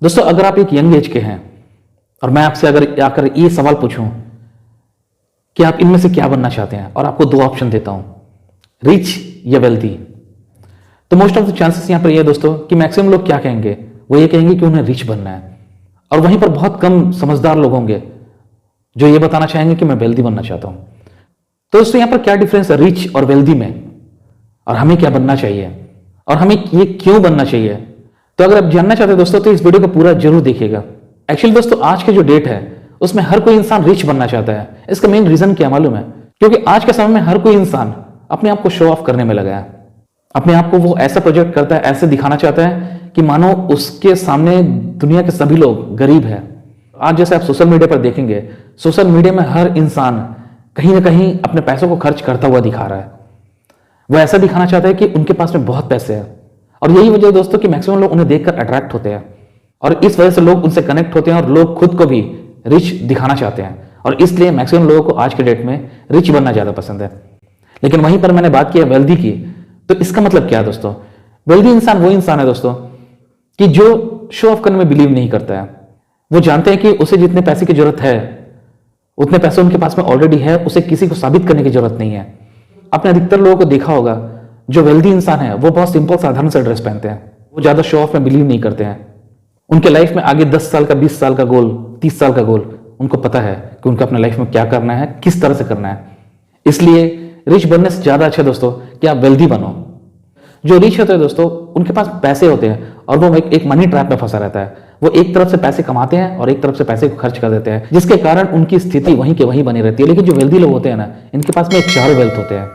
दोस्तों, अगर आप एक यंग एज के हैं और मैं आपसे अगर आकर ये सवाल पूछूं कि आप इनमें से क्या बनना चाहते हैं और आपको दो ऑप्शन देता हूं, रिच या वेल्दी, तो मोस्ट ऑफ द चांसेस यहां पर यह है दोस्तों कि मैक्सिमम लोग क्या कहेंगे, वो ये कहेंगे कि उन्हें रिच बनना है। और वहीं पर बहुत कम समझदार लोग होंगे जो ये बताना चाहेंगे कि मैं वेल्दी बनना चाहता हूं। तो दोस्तों, यहां पर क्या डिफरेंस है रिच और वेल्दी में, और हमें क्या बनना चाहिए और हमें ये क्यों बनना चाहिए? तो अगर आप जानना चाहते हैं दोस्तों तो इस वीडियो को पूरा जरूर देखिएगा। एक्चुअली दोस्तों, आज के जो डेट है उसमें हर कोई इंसान रिच बनना चाहता है। इसका मेन रीजन क्या मालूम है? क्योंकि आज के समय में हर कोई इंसान अपने आप को शो ऑफ करने में लगा है। अपने आप को वो ऐसा प्रोजेक्ट करता है, ऐसे दिखाना चाहता है कि मानो उसके सामने दुनिया के सभी लोग गरीब है। आज जैसे आप सोशल मीडिया पर देखेंगे, सोशल मीडिया में हर इंसान कहीं ना कहीं अपने पैसों को खर्च करता हुआ दिखा रहा है। वो ऐसा दिखाना चाहता है कि उनके पास में बहुत पैसे हैं। और यही वजह है दोस्तों कि मैक्सिमम लोग उन्हें देखकर अट्रैक्ट होते हैं और इस वजह से लोग उनसे कनेक्ट होते हैं और लोग खुद को भी रिच दिखाना चाहते हैं। और इसलिए मैक्सिमम लोगों को आज के डेट में रिच बनना ज्यादा पसंद है। लेकिन वहीं पर मैंने बात की है वेल्दी की, तो इसका मतलब क्या है दोस्तों? वेल्दी इंसान वो इंसान है दोस्तों कि जो शो ऑफ करने में बिलीव नहीं करता है। वो जानते हैं कि उसे जितने पैसे की जरूरत है उतने पैसे उनके पास में ऑलरेडी है, उसे किसी को साबित करने की जरूरत नहीं है। आपने अधिकतर लोगों को देखा होगा, जो वेल्दी इंसान है वो बहुत सिंपल साधारण सा ड्रेस पहनते हैं। वो ज्यादा शो ऑफ में बिलीव नहीं करते हैं। उनके लाइफ में आगे 10 साल का, 20 साल का गोल, 30 साल का गोल, उनको पता है कि उनको अपने लाइफ में क्या करना है, किस तरह से करना है। इसलिए रिच बनने से ज्यादा अच्छा दोस्तों कि आप वेल्दी बनो। जो रिच होते हैं दोस्तों, उनके पास पैसे होते हैं और वो एक मनी ट्रैप में फंसा रहता है। वो एक तरफ से पैसे कमाते हैं और एक तरफ से पैसे को खर्च कर देते हैं, जिसके कारण उनकी स्थिति वहीं के वहीं बनी रहती है। लेकिन जो वेल्दी लोग होते हैं ना, इनके पास में चारों वेल्थ होते हैं।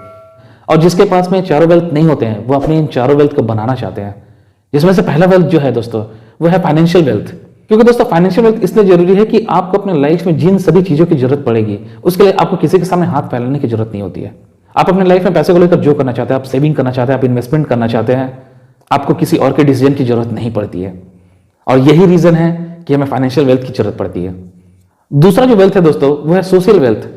और जिसके पास में चारों वेल्थ नहीं होते हैं, वो अपने इन चारों वेल्थ को बनाना चाहते हैं। जिसमें से पहला वेल्थ जो है दोस्तों, वो है फाइनेंशियल वेल्थ। क्योंकि दोस्तों फाइनेंशियल वेल्थ इसलिए जरूरी है कि आपको अपने लाइफ में जिन सभी चीजों की जरूरत पड़ेगी, उसके लिए आपको किसी के सामने हाथ फैलाने की जरूरत नहीं होती है। आप अपने लाइफ में पैसे को लेकर जो करना चाहते हैं, आप सेविंग करना चाहते हैं, आप इन्वेस्टमेंट करना चाहते हैं, आपको किसी और के डिसीजन की जरूरत नहीं पड़ती है। और यही रीजन है कि हमें फाइनेंशियल वेल्थ की जरूरत पड़ती है। दूसरा जो वेल्थ है दोस्तों, वो है सोशल वेल्थ।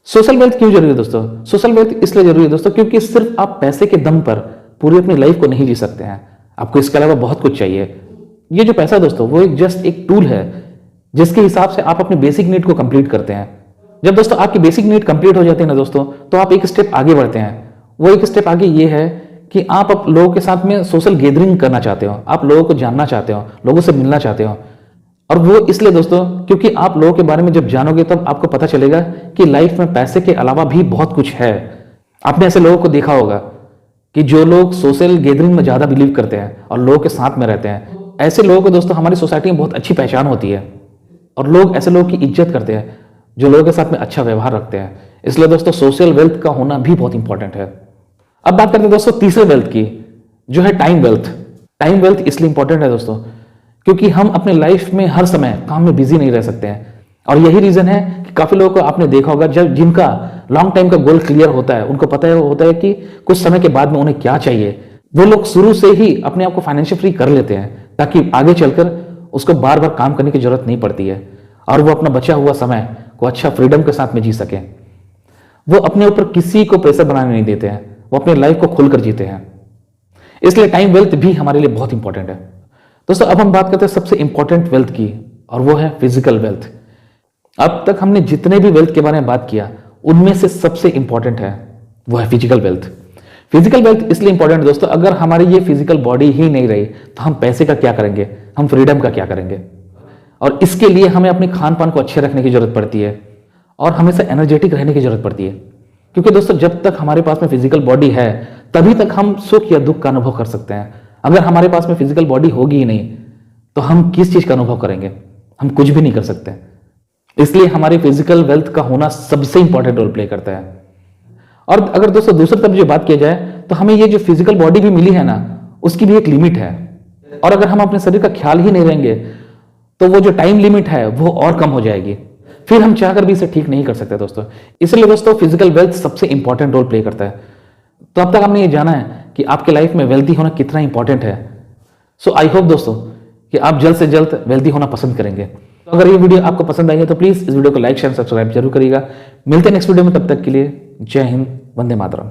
सोशल वेल्थ क्यों जरूरी है दोस्तों? सोशल वेल्थ इसलिए जरूरी है दोस्तों क्योंकि सिर्फ आप पैसे के दम पर पूरी अपनी लाइफ को नहीं जी सकते हैं। आपको इसके अलावा बहुत कुछ चाहिए। ये जो पैसा है दोस्तों, वो जस्ट एक टूल है जिसके हिसाब से आप अपने बेसिक नीड को कंप्लीट करते हैं। जब दोस्तों आपकी बेसिक नीड कंप्लीट हो जाती है ना दोस्तों, तो आप एक स्टेप आगे बढ़ते हैं। वो एक स्टेप आगे ये है कि आप लोगों के साथ में सोशल गैदरिंग करना चाहते हो, आप लोगों को जानना चाहते हो, लोगों से मिलना चाहते हो। और वो इसलिए दोस्तों क्योंकि आप लोगों के बारे में जब जानोगे तब आपको पता चलेगा कि लाइफ में पैसे के अलावा भी बहुत कुछ है। आपने ऐसे लोगों को देखा होगा कि जो लोग सोशल गैदरिंग में ज्यादा बिलीव करते हैं और लोगों के साथ में रहते हैं, ऐसे लोगों को दोस्तों हमारी सोसाइटी में बहुत अच्छी पहचान होती है और लोग ऐसे लोगों की इज्जत करते हैं जो लोगों के साथ में अच्छा व्यवहार रखते हैं। इसलिए दोस्तों सोशल वेल्थ का होना भी बहुत इंपॉर्टेंट है। अब बात करते हैं दोस्तों तीसरे वेल्थ की, जो है टाइम वेल्थ। टाइम वेल्थ इसलिए इंपॉर्टेंट है दोस्तों क्योंकि हम अपने लाइफ में हर समय काम में बिजी नहीं रह सकते हैं। और यही रीजन है कि काफी लोगों को आपने देखा होगा, जब जिनका लॉन्ग टाइम का गोल क्लियर होता है, उनको पता होता है कि कुछ समय के बाद में उन्हें क्या चाहिए, वो लोग शुरू से ही अपने आप को फाइनेंशियल फ्री कर लेते हैं ताकि आगे चलकर उसको बार बार काम करने की जरूरत नहीं पड़ती है और वो अपना बचा हुआ समय को अच्छा फ्रीडम के साथ में जी सके। वो अपने ऊपर किसी को प्रेशर बनाने नहीं देते हैं, वो अपने लाइफ को खुलकर जीते हैं। इसलिए टाइम वेल्थ भी हमारे लिए बहुत इंपॉर्टेंट है दोस्तों। अब हम बात करते हैं सबसे इंपॉर्टेंट वेल्थ की, और वो है फिजिकल वेल्थ। अब तक हमने जितने भी वेल्थ के बारे में बात किया, उनमें से सबसे इंपॉर्टेंट है वो है फिजिकल वेल्थ। फिजिकल वेल्थ इसलिए इंपॉर्टेंट है दोस्तों, अगर हमारी ये फिजिकल बॉडी ही नहीं रही तो हम पैसे का क्या करेंगे, हम फ्रीडम का क्या करेंगे। और इसके लिए हमें अपने खान पान को अच्छे रखने की जरूरत पड़ती है और हमेशा एनर्जेटिक रहने की जरूरत पड़ती है। क्योंकि दोस्तों जब तक हमारे पास में फिजिकल बॉडी है तभी तक हम सुख या दुख का अनुभव कर सकते हैं। अगर हमारे पास में फिजिकल बॉडी होगी ही नहीं तो हम किस चीज का अनुभव करेंगे, हम कुछ भी नहीं कर सकते। इसलिए हमारी फिजिकल वेल्थ का होना सबसे इंपॉर्टेंट रोल प्ले करता है। और अगर दोस्तों दूसरी तरफ जो बात किया जाए तो हमें ये जो फिजिकल बॉडी भी मिली है ना, उसकी भी एक लिमिट है। और अगर हम अपने शरीर का ख्याल ही नहीं रहेंगे तो वो जो टाइम लिमिट है वो और कम हो जाएगी, फिर हम चाहकर भी इसे ठीक नहीं कर सकते दोस्तों। इसलिए दोस्तों फिजिकल वेल्थ सबसे इंपॉर्टेंट रोल प्ले करता है। तो अब तक हमने ये जाना है कि आपके लाइफ में वेल्दी होना कितना इंपॉर्टेंट है। सो आई होप दोस्तों कि आप जल्द से जल्द वेल्दी होना पसंद करेंगे। तो अगर ये वीडियो आपको पसंद आई है तो प्लीज इस वीडियो को लाइक शेयर सब्सक्राइब जरूर करिएगा। मिलते हैं नेक्स्ट वीडियो में, तब तक के लिए जय हिंद, वंदे मातरम।